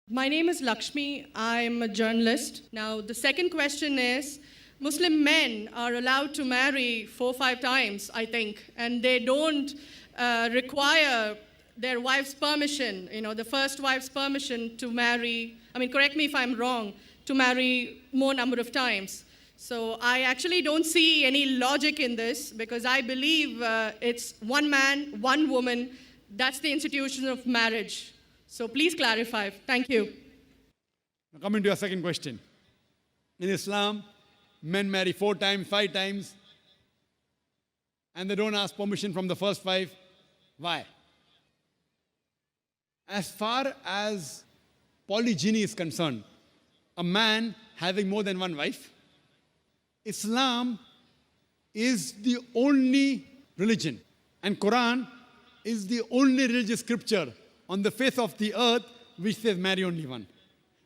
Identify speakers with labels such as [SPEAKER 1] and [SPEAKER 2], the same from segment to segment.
[SPEAKER 1] My name is Lakshmi. I'm a journalist. Now, the second question is Muslim men are allowed to marry 4 or 5 times, I think, and they don't require their wife's permission, the first wife's permission to marry. I mean, correct me if I'm wrong, to marry more number of times. So I actually don't see any logic in this because I believe it's one man, one woman. That's the institution of marriage. So please clarify. Thank you.
[SPEAKER 2] Now coming to your second question. In Islam, men marry 4 times, 5 times, and they don't ask permission from the first wife. Why? As far as polygyny is concerned, a man having more than one wife, Islam is the only religion, and Quran is the only religious scripture on the face of the earth which says marry only one.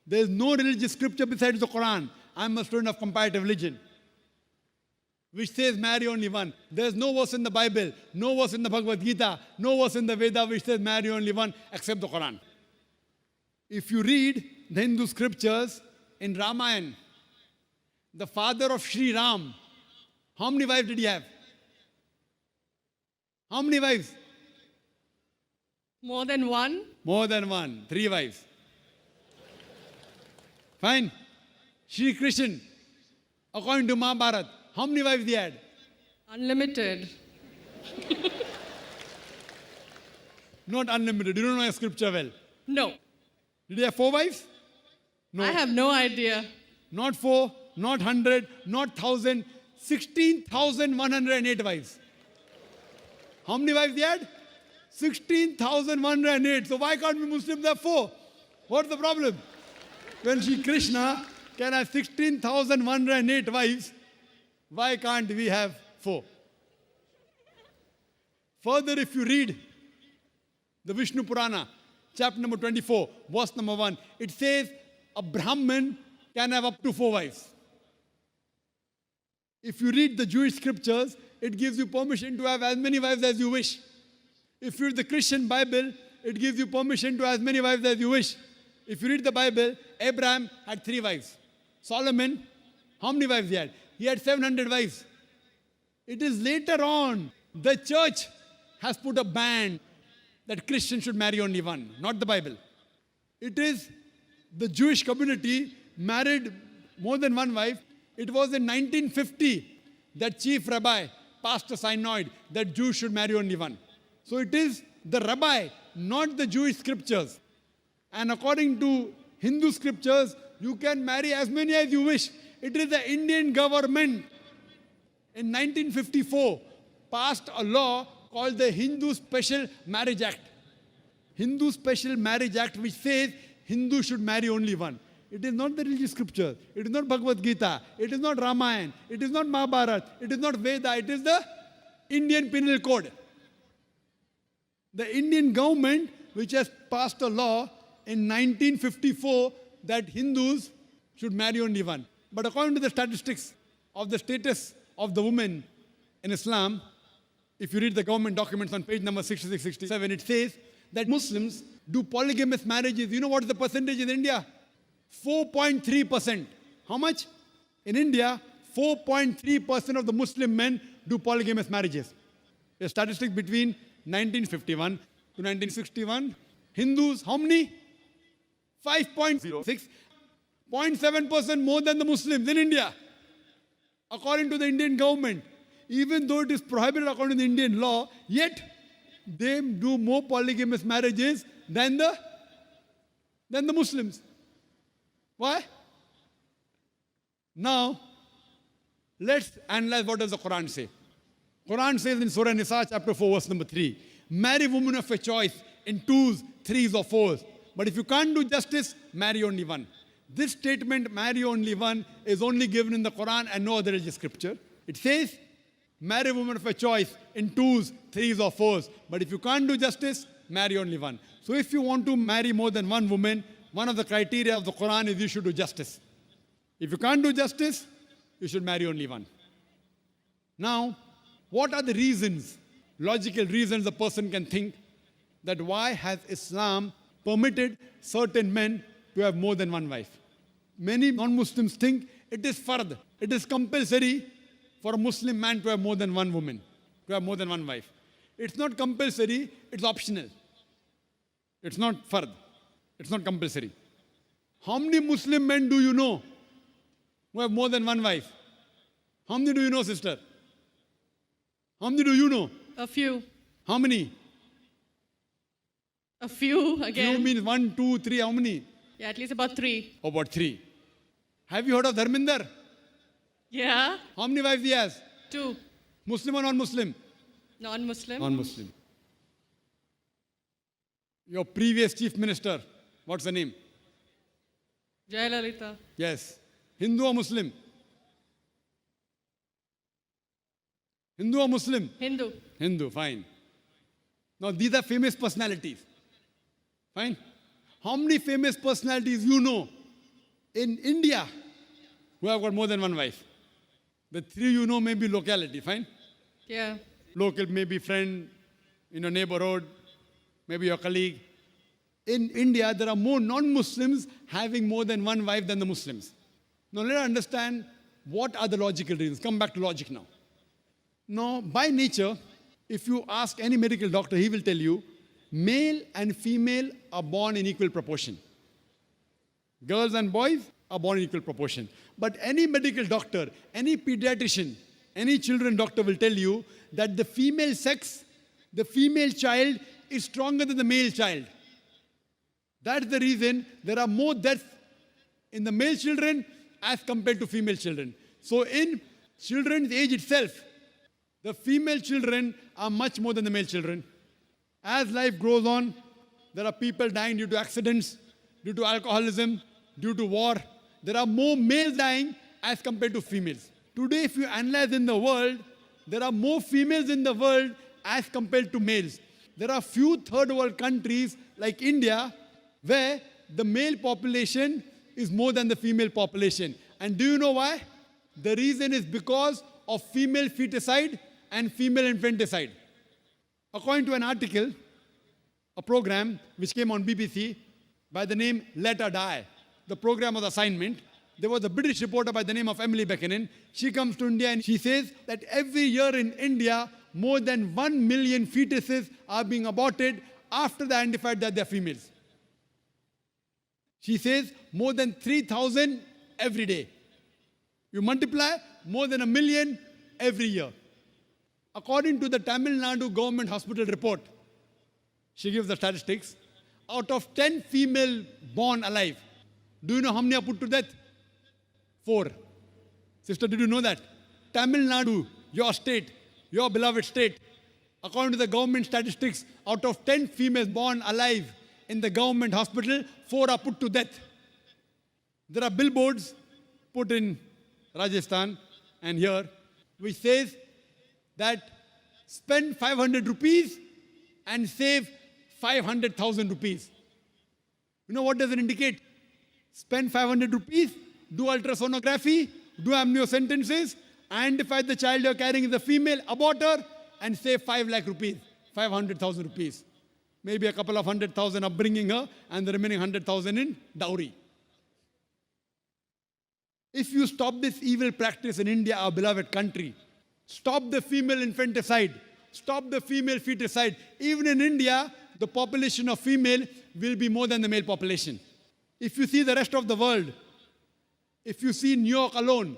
[SPEAKER 2] There is no religious scripture besides the Quran. I'm a student of comparative religion, which says marry only one. There is no verse in the Bible, no verse in the Bhagavad Gita, no verse in the Veda which says marry only one except the Quran. If you read the Hindu scriptures in Ramayana, the father of Sri Ram, how many wives did he have? How many wives?
[SPEAKER 1] More than one?
[SPEAKER 2] More than one, 3 wives. Fine. Shri Krishna, according to Mahabharata, how many wives he had?
[SPEAKER 1] Unlimited.
[SPEAKER 2] Not unlimited. You don't know your scripture well.
[SPEAKER 1] No.
[SPEAKER 2] Did he have 4 wives? No.
[SPEAKER 1] I have no idea.
[SPEAKER 2] Not 4, not 100, not 1,000, 16,108 wives. How many wives he had? 16,108. So why can't we Muslims have 4? What's the problem? When Shri Krishna can have 16,108 wives, why can't we have 4? Further, if you read the Vishnu Purana, chapter number 24, verse number 1, it says a Brahmin can have up to 4 wives. If you read the Jewish scriptures, it gives you permission to have as many wives as you wish. If you read the Christian Bible, it gives you permission to have as many wives as you wish. If you read the Bible, Abraham had 3 wives. Solomon, how many wives he had? He had 700 wives. It is later on, the church has put a ban that Christians should marry only one, not the Bible. It is the Jewish community married more than one wife. It was in 1950 that chief rabbi passed a synod that Jews should marry only one. So it is the rabbi, not the Jewish scriptures. And according to Hindu scriptures, you can marry as many as you wish. It is the Indian government in 1954 passed a law called the Hindu Special Marriage Act. Hindu Special Marriage Act, which says Hindus should marry only one. It is not the religious scripture. It is not Bhagavad Gita. It is not Ramayana. It is not Mahabharata. It is not Veda. It is the Indian Penal Code. The Indian government, which has passed a law in 1954 that Hindus should marry only one. But according to the statistics of the status of the woman in Islam, if you read the government documents on page number 66, 67, it says that Muslims do polygamous marriages. You know what is the percentage in India? 4.3%. How much? In India, 4.3% of the Muslim men do polygamous marriages. A statistic between 1951 to 1961. Hindus, how many? 5.06. 0.7% more than the Muslims in India, according to the Indian government. Even though it is prohibited according to the Indian law, yet they do more polygamous marriages than the Muslims. Why? Now, let's analyze what does the Quran say. Quran says in Surah Nisa, chapter 4, verse number 3, marry women of your choice in 2s, 3s or 4s. But if you can't do justice, marry only one. This statement, marry only one, is only given in the Quran and no other religious scripture. It says, marry women of your choice in 2s, 3s or 4s. But if you can't do justice, marry only one. So if you want to marry more than one woman, one of the criteria of the Quran is you should do justice. If you can't do justice, you should marry only one. Now, what are the reasons, logical reasons a person can think that why has Islam permitted certain men to have more than one wife. Many non-Muslims think it is fard. It is compulsory for a Muslim man to have more than one woman, to have more than one wife. It's not compulsory, it's optional. It's not fard. It's not compulsory. How many Muslim men do you know who have more than one wife? How many do you know, sister? How many do you know?
[SPEAKER 1] A few.
[SPEAKER 2] How many?
[SPEAKER 1] A few again.
[SPEAKER 2] Few means 1, 2, 3. How many?
[SPEAKER 1] Yeah, at least about 3.
[SPEAKER 2] About 3. Have you heard of Dharminder?
[SPEAKER 1] Yeah.
[SPEAKER 2] How many wives he has?
[SPEAKER 1] 2.
[SPEAKER 2] Muslim or non-Muslim?
[SPEAKER 1] Non-Muslim.
[SPEAKER 2] Non-Muslim. Your previous chief minister, what's the name?
[SPEAKER 1] Jayalalitha.
[SPEAKER 2] Yes. Hindu or Muslim? Hindu or Muslim?
[SPEAKER 1] Hindu.
[SPEAKER 2] Hindu, fine. Now these are famous personalities. Fine. How many famous personalities you know in India who have got more than one wife? The 3 you know may be locality, fine?
[SPEAKER 1] Yeah.
[SPEAKER 2] Local, maybe friend in your neighborhood, maybe your colleague. In India, there are more non-Muslims having more than one wife than the Muslims. Now let us understand what are the logical reasons. Come back to logic now. Now, by nature, if you ask any medical doctor, he will tell you, male and female are born in equal proportion. Girls and boys are born in equal proportion. But any medical doctor, any pediatrician, any children doctor will tell you that the female sex, the female child is stronger than the male child. That's the reason there are more deaths in the male children as compared to female children. So in children's age itself, the female children are much more than the male children. As life grows on, there are people dying due to accidents, due to alcoholism, due to war. There are more males dying as compared to females. Today, if you analyze in the world, there are more females in the world as compared to males. There are few third world countries like India where the male population is more than the female population. And do you know why? The reason is because of female feticide and female infanticide. According to an article, a program which came on BBC by the name Let Her Die, the program was assignment. There was a British reporter by the name of Emily Buchanan. She comes to India and she says that every year in India, more than 1 million fetuses are being aborted after they identified that they're females. She says more than 3,000 every day. You multiply, more than 1 million every year. According to the Tamil Nadu government hospital report, she gives the statistics, out of 10 female born alive, do you know how many are put to death? 4. Sister, did you know that? Tamil Nadu, your state, your beloved state, according to the government statistics, out of 10 females born alive in the government hospital, 4 are put to death. There are billboards put in Rajasthan and here, which says that spend 500 rupees and save 500,000 rupees. You know what does it indicate? Spend 500 rupees, do ultrasonography, do amniocentesis, identify the child you're carrying is a female, abort her, and save 5 lakh rupees, 500,000 rupees. Maybe a couple of 100,000 upbringing her, and the remaining 100,000 in dowry. If you stop this evil practice in India, our beloved country, stop the female infanticide, stop the female feticide. Even in India, the population of female will be more than the male population. If you see the rest of the world, if you see New York alone,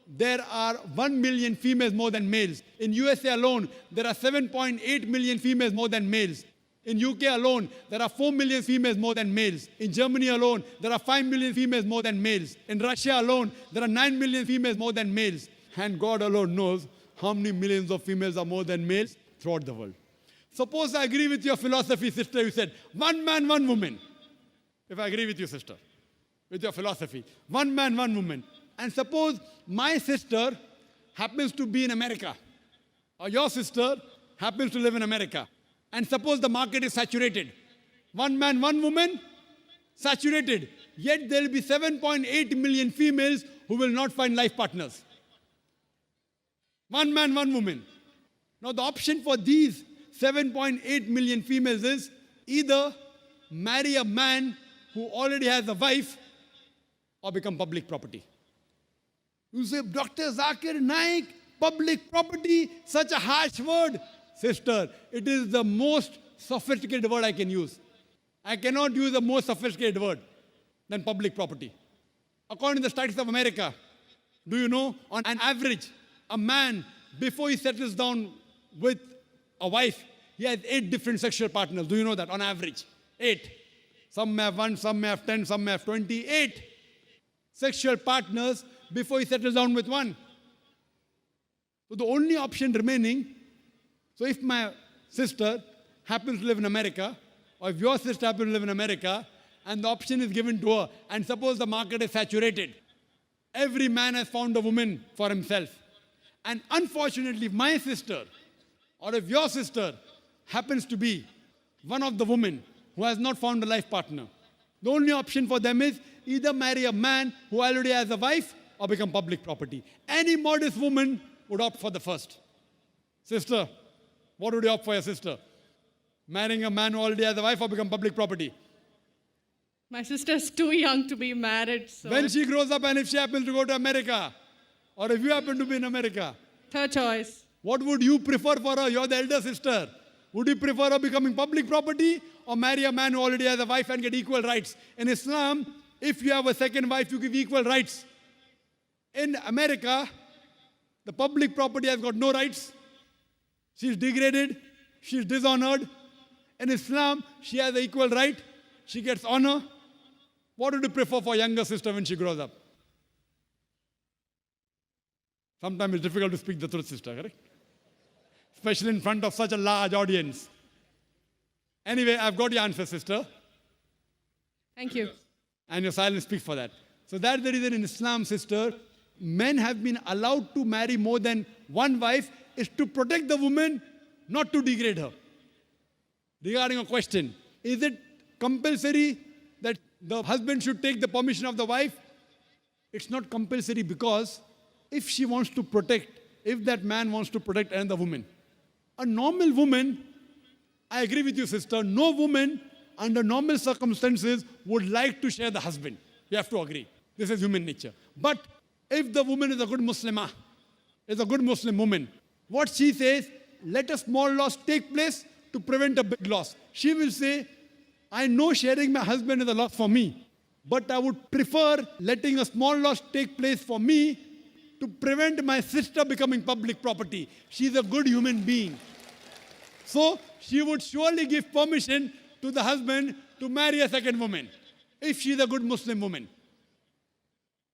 [SPEAKER 2] there are 1 million females more than males. In USA alone, there are 7.8 million females more than males. In UK alone, there are 4 million females more than males. In Germany alone, there are 5 million females more than males. In Russia alone, there are 9 million females more than males. And God alone knows how many millions of females are more than males throughout the world. Suppose I agree with your philosophy, sister, you said, 1 man, 1 woman. If I agree with you, sister, with your philosophy, 1 man, 1 woman. And suppose my sister happens to be in America, or your sister happens to live in America. And suppose the market is saturated. 1 man, 1 woman, saturated. Yet there will be 7.8 million females who will not find life partners. 1 man, 1 woman. Now the option for these 7.8 million females is either marry a man who already has a wife or become public property. You say, Dr. Zakir Naik, public property, such a harsh word. Sister, it is the most sophisticated word I can use. I cannot use a more sophisticated word than public property. According to the studies of America, do you know, on an average, a man, before he settles down with a wife, he has 8 different sexual partners. Do you know that? On average, 8. Some may have 1, some may have 10, some may have 20. 8 sexual partners before he settles down with one. So the only option remaining, so if my sister happens to live in America, or if your sister happens to live in America, and the option is given to her, and suppose the market is saturated, every man has found a woman for himself. And unfortunately, if my sister, or if your sister happens to be one of the women who has not found a life partner, the only option for them is either marry a man who already has a wife or become public property. Any modest woman would opt for the first. Sister, what would you opt for your sister? Marrying a man who already has a wife or become public property?
[SPEAKER 1] My sister's too young to be married, so
[SPEAKER 2] When she grows up and if she happens to go to America, or if you happen to be in America,
[SPEAKER 1] third choice.
[SPEAKER 2] what would you prefer for her? You're the elder sister. Would you prefer her becoming public property or marry a man who already has a wife and get equal rights? In Islam, if you have a second wife, you give equal rights. In America, the public property has got no rights. She's degraded. She's dishonored. In Islam, she has an equal right. She gets honor. What would you prefer for younger sister when she grows up? Sometimes it's difficult to speak the truth, sister, correct? Especially in front of such a large audience. Anyway, I've got your answer, sister.
[SPEAKER 1] Thank you.
[SPEAKER 2] And your silence speaks for that. So that's the reason in Islam, sister, men have been allowed to marry more than one wife is to protect the woman, not to degrade her. Regarding a question, is it compulsory that the husband should take the permission of the wife? It's not compulsory because if she wants to protect, if that man wants to protect another woman, a normal woman, I agree with you, sister, no woman under normal circumstances would like to share the husband. You have to agree. This is human nature. But if the woman is a good Muslimah, is a good Muslim woman, what she says, let a small loss take place to prevent a big loss. She will say, I know sharing my husband is a loss for me, but I would prefer letting a small loss take place for me to prevent my sister becoming public property. She's a good human being. So she would surely give permission to the husband to marry a second woman, if she's a good Muslim woman.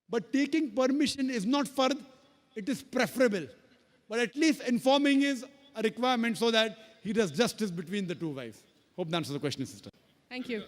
[SPEAKER 2] But taking permission is not fard, it is preferable. But at least informing is a requirement so that he does justice between the two wives. Hope that answers the question, sister.
[SPEAKER 1] Thank you.